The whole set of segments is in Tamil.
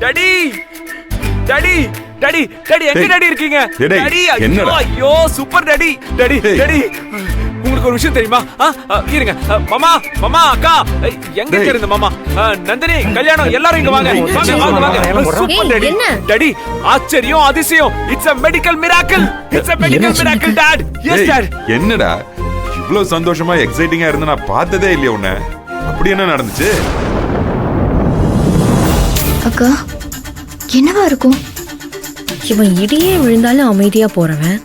டாடி டாடி டாடி டாடி எங்க டாடி இருக்கீங்க? டாடி ஐயோ சூப்பர் டாடி டாடி டாடி உங்களுக்கு ஒரு விஷயம் தெரியுமா? இருங்க மாமா மாமா அக்கா எங்க இருந்த மாமா நந்தினி கல்யாணம் எல்லாரும் இங்க வாங்க வாங்க வாங்க வாங்க சூப்பர் டாடி டாடி ஆச்சரியம் அதிசயம் it's a medical miracle it's a medical miracle டாட் எஸ் டாட் என்னடா இவ்ளோ சந்தோஷமா எக்ஸைட்டிங்கா இருந்த நான் பார்த்ததே இல்லையே உன்னை. அப்படி என்ன நடந்துச்சு? அக்கா என்னவா இருக்கும்? இவன் இடியே விழுந்தாலும் அமைதியா போறவன்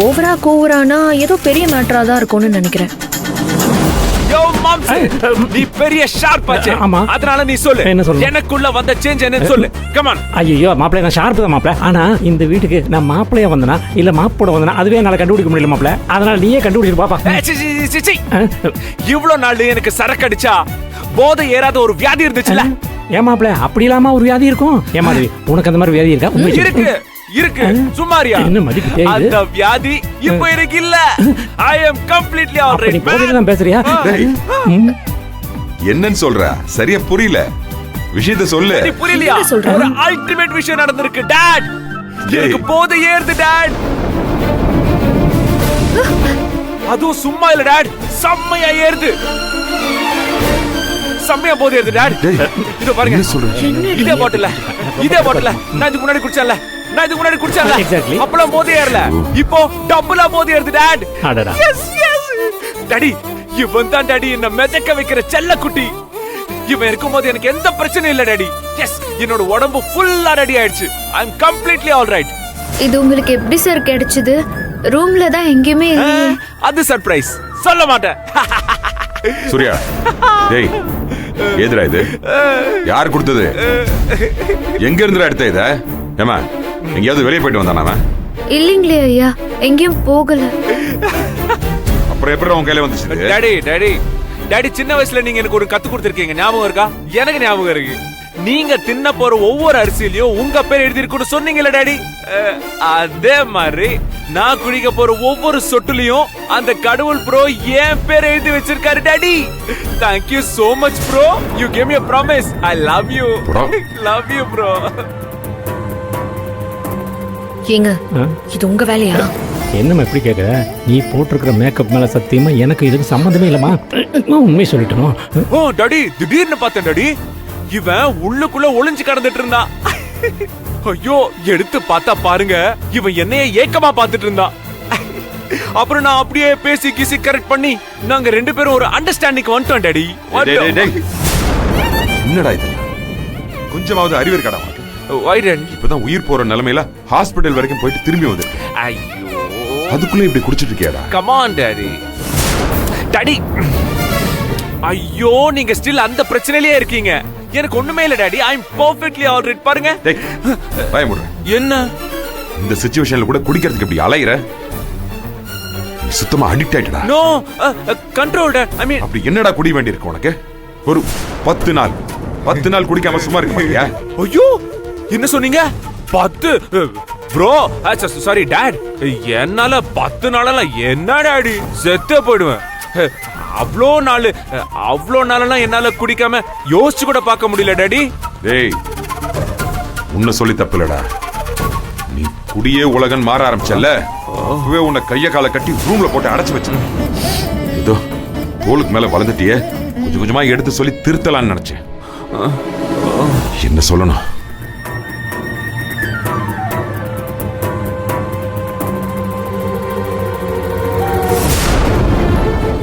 ஓவரா கோவரானா ஏதோ பெரிய மேட்டரா தான் இருக்கும்னு நினைக்கிறேன். யோ மாம்ஸ் நீ பெரிய ஷார்ப் ஆச்சே. அதனால நீ சொல்லு எனக்குள்ள வந்த சேஞ்ச் என்னன்னு சொல்லு. Come on. ஐயோ மாப்ள நான் ஷார்ப் தான் மாப்ள. ஆனா இந்த வீட்டுக்கு நான் மாப்பிளையா வந்தனா இல்ல மாப்போட வந்தனா அதுவே என்னால கண்டுபிடிக்க முடியல மாப்ள. அதனால நீயே கண்டுபிடிச்சு பாப்பா. இவ்வளவு நாள் எனக்கு சரக்கு அடிச்சா போதை ஏறாத ஒரு வியாதி இருந்துச்சுல. ஏன் மாப்ள அப்படி இல்லாம ஒரு வியாதி இருக்கும்? ஏன் மாதிரி உனக்கு அந்த மாதிரி வியாதி இருக்கா? இருக்கு இருக்கு சுமாரியா அந்த வியாதி இப்போ எனக்கு இல்ல. I am completely all right. நீ போதெல்லாம் பேசுறியா? என்னன்னு சொல்ற? சரியா புரியல. விஷயத்தை சொல்லு. நீ புரியலையா? ஒரு அல்டிமேட் விஷயம் நடந்திருக்கு டாட். எனக்கு போதை ஏறுது டாட். அதுவும் சும்மா இல்ல டாட், செம்மையா ஏறுது. செம்மையா போதை ஏறுது டாட். இதோ பாருங்க இதே பாட்டில நான் இதுக்கு முன்னாடி குடிச்சேன்ல அப்பலாம் போதை ஏறல, இப்போ டபுளா போதை ஏறுது டாட். எஸ் எஸ் டாடி இவன் தான் டாடி என்ன மெதக்க வைக்கிற செல்ல குட்டி. இவன் இருக்கும்போது எனக்கு எந்த பிரச்சனையும் இல்ல டாடி. எஸ் என்னோட உடம்பு ஃபுல்லா ரெடி ஆயிடுச்சு. ஐ அம் கம்ப்ளீட்லி ஆல் ரைட். இது உங்களுக்கு எப்படி சார் கிடைச்சது? ரூம்ல தான் எங்கேயுமே இல்லையே. அது சர்ப்ரைஸ், சொல்ல மாட்டேன். சூர்யா டேய் ஏதுடா இது? யார் கொடுத்தது? எங்க இருந்துடா எடுத்த இத? ஏமா எங்கயாவது வெளியே போயிட்டு வந்தானா அவன்? இல்லீங்களே ஐயா, எங்கேயும் போகல. அப்புறம் எப்படி உன் கையில வந்துச்சு? டாடி டாடி டாடி சின்ன வயசுல நீங்க எனக்கு ஒரு கத்து கொடுத்திருக்கீங்க, ஞாபகம் இருக்கா? எனக்கு ஞாபகம் இருக்கு. நீங்க தின்ன போற ஒவ்வொரு அரிசியிலயும் உங்க பேர் எழுதி இருக்குன்னு சொன்னீங்கல்ல டாடி. அதே மாதிரி நான் குடிக்க போற ஒவ்வொரு சொட்டுலயும் அந்த கடவுள் ப்ரோ என் பேர் எழுதி வச்சிருக்காரு daddy. Thank you so much bro. You gave me a promise. I love you. Love you bro. ஏங்க இது உங்க வேலையா? என்னம்மா எப்படி கேட்க? நீ போட்டிருக்கிற மேக்கப் மேல சத்தியமா எனக்கு இதுக்கு சம்மந்தமே இல்லம்மா. உண்மையை சொல்லிட்டோம். ஓ டாடி திடீர்னு பார்த்தேன் டாடி, இவன் உள்ளுக்குள்ள ஒளிஞ்சு கடந்துட்டு இருந்தான். ஐயோ எடுத்து பார்த்தா பாருங்க, இவன் என்னைய ஏக்கமா பார்த்துட்டு இருந்தான். அப்புறம் நான் அப்படியே பேசி கிசி கரெக்ட் பண்ணி நாங்க ரெண்டு பேரும் ஒரு அண்டர்ஸ்டாண்டிங் வந்துட்டோம் டாடி. என்னடா இது? கொஞ்சமாவது அறிவு இருக்காடா உனக்கு? இப்பதான் உயிர் போற நிலைமையில ஹாஸ்பிடல் வரைக்கும் போயிட்டு திரும்பி வந்திருக்கேன். ஐயோ அதுக்குள்ள இப்படி குடிச்சிட்டு இருக்கியாடா? Come on daddy. டாடி ஐயோ நீங்க ஸ்டில் அந்த பிரச்சனையிலே இருக்கீங்க. எனக்கு ஒண்ணுமே இல்ல daddy. I am perfectly all right. பாருங்க பயமுற என்ன இந்த சிச்சுவேஷன்ல கூட குடிக்கிறதுக்கு இப்படி அலையற? சுத்தமா அடிக்ட் ஆயிட்டடா. No controlled. ஐ மீன் அப்படி என்னடா குடி வேண்டி இருக்கு உனக்கு? ஒரு 10 நாள் குடிக்காம சும்மா இருக்க மாட்டியா? ஐயோ என்ன சொன்னீங்க? 10 ப்ரோ சாரி டாட், என்னால 10 நாளெல்லாம் என்ன டாடி செத்து போயிடுவேன். அவ்வளோ நாளெல்லாம் என்னால குடிக்காம யோசிச்சு கூட பார்க்க முடியல டாடி. டேய் உன்னை சொல்லி தப்புலடா. நீ குடியே உலகன் மாற ஆரம்பிச்சல்ல, அப்பவே உன்னை கைய காலை கட்டி ரூம்ல போட்டு அடைச்சு வச்சு ஏதோ கோலுக்கு மேல வளர்ந்துட்டியே, கொஞ்சம் கொஞ்சமா எடுத்து சொல்லி திருத்தலான்னு நினைச்சேன். என்ன சொல்லணும்?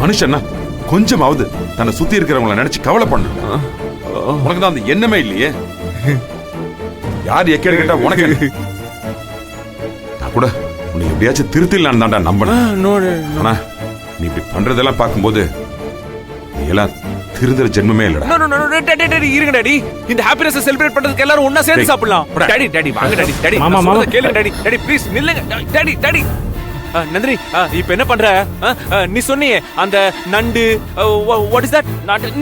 மனுஷன்னா கொஞ்சமாவது தன்னை சுத்தி இருக்கிறவங்களை நினைச்சு கவலை பண்ண. உனக்கு தான் அந்த எண்ணமே இல்லையே. யார் எக்கேடு கேட்டா உனக்கு? நான் கூட உன்னை எப்படியாச்சும் திருத்திடலான்னு தான்டா நம்பினேன். ஆனா நீ இப்படி பண்றதெல்லாம் பார்க்கும்போது நீ எல்லாம் திருந்துற ஜென்மமே இல்லடா. இருங்க டாடி, இந்த ஹாப்பினஸ் செலிப்ரேட் பண்றதுக்கு எல்லாரும் ஒண்ணா சேர்ந்து சாப்பிடலாம். டாடி டாடி வாங்க டாடி டாடி மாமா கேளுங்க டாடி டாடி ப்ளீஸ் நில்லுங்க டாடி டாடி. நந்தினி இப்ப என்ன பண்ற? நீ சொன்னியே அந்த நண்டு வாட் இஸ் தட்?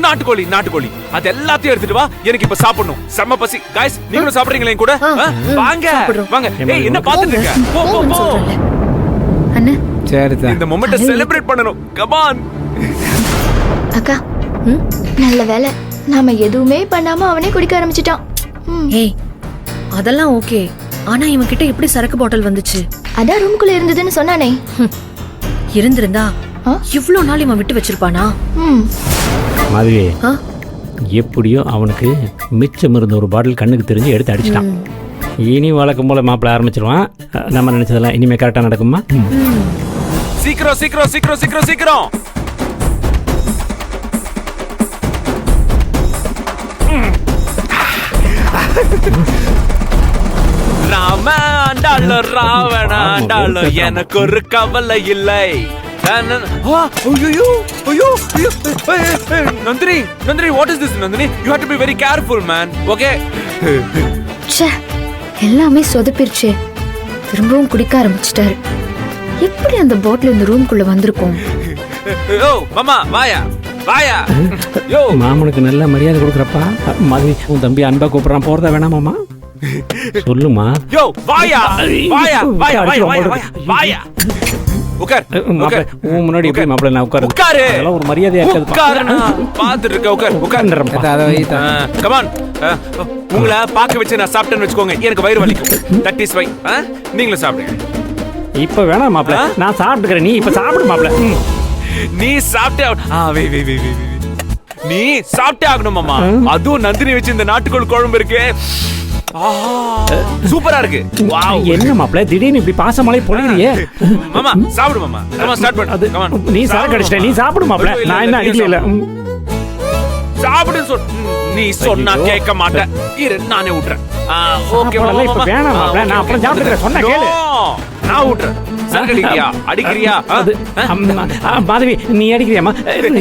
நாட்டுக்கோழி அது எல்லாத்தையும் எடுத்துட்டு வா, எனக்கு இப்ப சாப்பிடணும். செம்ம பசி. गाइस நீங்களும் சாப்பிடுறீங்களா கூட? வாங்க வாங்க. ஏய் என்ன பாத்துட்டு இருக்க? போ போ போ. அண்ணா சரி இந்த மொமெண்ட்டை செலிப்ரேட் பண்ணனும். Come on. அக்கா நல்ல வேளை நாம எதுவுமே பண்ணாம அவனே குடிக்க ஆரம்பிச்சிட்டான். ஏய் அதெல்லாம் ஓகே. ஆனா இவன் கிட்ட எப்படி சரக்கு பாட்டில் வந்துச்சு? அதான் ரூம்குள்ள இருந்ததுன்னு சொன்னானே. இருந்திருந்தா ஆ? இவ்ளோ நாள் இவன் விட்டு வச்சிருப்பானா? ம். மாதவி, ஆ? எப்படியோ அவனுக்கு மிச்சம் இருந்த ஒரு பாட்டில் கண்ணுக்கு தெரிஞ்சு எடுத்து அடிச்சிட்டான். இனி வழக்கம் போல மாப்பிள்ள ஆரம்பிச்சிருவான். நம்ம நினைச்சதெல்லாம் இனிமே கரெக்டா நடக்குமா? சீக்கிரம் சீக்கிரம் சீக்கிரம் சீக்கிரம் சீக்கிரம். ராமண்டால ராவணாண்டால எனக்கு ஒரு கவலை இல்லை. Nandini Nandini, what is this Nandini? You have to be very careful man. Okay. ச்சே, எல்லாமே சொதப்பிருச்சே. திரும்பவும் குடிக்க ஆரம்பிச்சிட்டாரு. எப்படி அந்த பாட்டில் இந்த ரூம்குள்ள வந்திருக்கும்? யோ மாமா வாயா வாயா. யோ மாமனுக்கு நல்ல மரியாதை கொடுக்குறப்பா. மாதவி, உன் தம்பி அன்பா கூப்பிடுறான், போறதா வேணாமாமா? சொல்லுமா. யோ வாயா வாயா வாயா வாயா வாயா வாயா. உட்கார் மாப்பிள்ள, உன் முன்னாடி எப்படி மாப்பிள்ள நான் உட்காரு? உட்காரு. அதெல்லாம் ஒரு மரியாதையா இருக்காது. உட்காருண்ணா, பாத்துட்டு இருக்க. உட்கார் உட்கார். கமான். உங்களை பார்க்க வச்சு நான் சாப்பிட்டேன்னு வச்சுக்கோங்க, எனக்கு வயிறு வலிக்கும். That is why. நீங்களும் சாப்பிடுங்க. இப்ப வேணாம் மாப்பிள்ள, நான் சாப்பிட்டுக்கிறேன். நீ இப்ப சாப்பிடு மாப்பிள்ள. நீ சாப்பிட்டே நீ சாப்பிட்டே ஆகணும் மாமா. அதுவும் நந்தினி வச்சு இந்த நாட்டுக்கோள் குழம்பு இருக்கு. சூப்பரா இருக்கு. வாவ். என்ன மாப்பிள்ள திடீர்னு இப்படி பாசமலை பொழியே? மாமா சாப்பிடு மாமா. கமான் ஸ்டார்ட் பண்ணு. அது கமான். நீ சாப்பிட கடிச்சிட்ட, நீ சாப்பிடு மாப்பிள்ள. நான் என்ன அடிக்கல. சாப்பிடுன்னு நீ சொன்னா கேட்க மாட்டேன். இரு நானே ஊட்டுறேன். ஓகே மாப்பிள்ள, இப்ப வேணாம் மாப்பிள்ள, நான் அப்புறம் சாப்பிட்டுக்கிறேன். சொன்னா கேளு. நான் ஊட்டுறேன். அடிக்கிறியா அடிக்கிறியா? அது மாதவி, நீ அடிக்கிறியாமா?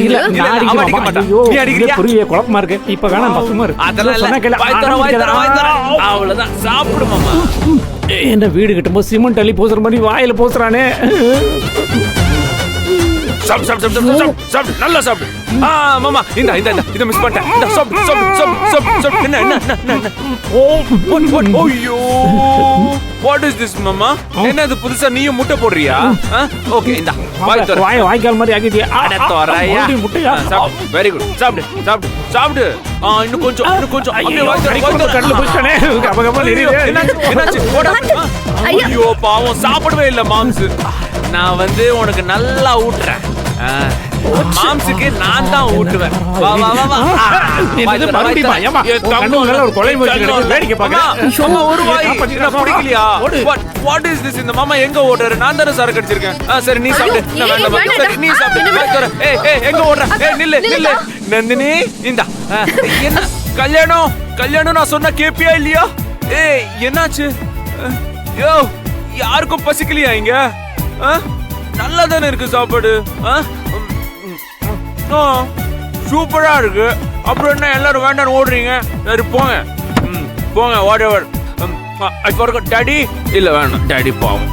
இல்ல, நான் அடிக்க மாட்டேன். நீ அடிக்கிறியா? புரிய குழப்பமா இருக்கு. இப்ப வேணாம், பசுமா இருக்கு. அதெல்லாம் இல்ல. அவ்வளவுதான். சாப்பிடு மாமா. என்ன வீடு கட்டும்போது சிமெண்ட் அள்ளி பூசுற மாதிரி வாயில பூசுறானே. சாப்பிடு சாப்பிடு சாப்பிடு சாப்பிடு சாப்பிடு. நல்லா சாப்பிடு. மாமா இந்த இந்த இத மிஸ் பண்ணிட்டேன். இந்த சாப்பிடு சாப்பிடு சாப்பிடு சாப்பிடு. என்ன என்ன என்ன. ஓ what ஐயோ. What is this மாமா? என்ன இது புதுசா நீயும் முட்டை போடுறியா? ஓகே இந்த வாய்க்கால் மாதிரி ஆக்கிட்டியா? அட தோரையா. முட்டையா? Very good. சாப்பிடு சாப்பிடு சாப்பிடு. இன்னும் கொஞ்சம் இன்னும் கொஞ்சம். அப்படியே வாய்க்கால் கடல புடிச்சனே. கபகபா எரியுது. என்னாச்சு? ஐயோ பாவம், சாப்பிடவே இல்ல மாம்ஸ். நான் வந்து உனக்கு நல்லா ஊட்டுறேன். மாம்ஸுக்கு நான் தான் ஊட்டுவேன். வா வா வா வா. இது மறுபடியுமா? ஏமா கண்ணுல ஒரு கொலை முயற்சி நடக்குது. வேடிக்கை பார்க்கறேன். சும்மா ஒரு வாய். நான் பிடிக்கலையா? What is this? இந்த மாமா எங்க ஓடுறாரு? நான் தான சார் கடிச்சிருக்கேன். சரி நீ சாப்பிடு. நான் வேண்டாம். சரி நீ சாப்பிடு. ஏய் எங்க ஓடுற? ஏய் நில்லு நில்லு. நந்தினி இந்தா. என்ன கல்யாணம் கல்யாணம் நான் சொன்னா கேப்பியா இல்லையா? ஏய் என்னாச்சு? யோ யாருக்கும் பசிக்கலையா இங்க? நல்லா தானே இருக்கு சாப்பாடு. சூப்பரா இருக்கு. அப்புறம் என்ன எல்லாரும் வேண்டாம்னு ஓடுறீங்க? சரி போங்க போங்க. What ever. I forgot daddy. இல்ல வேணாம் டாடி பாவம்.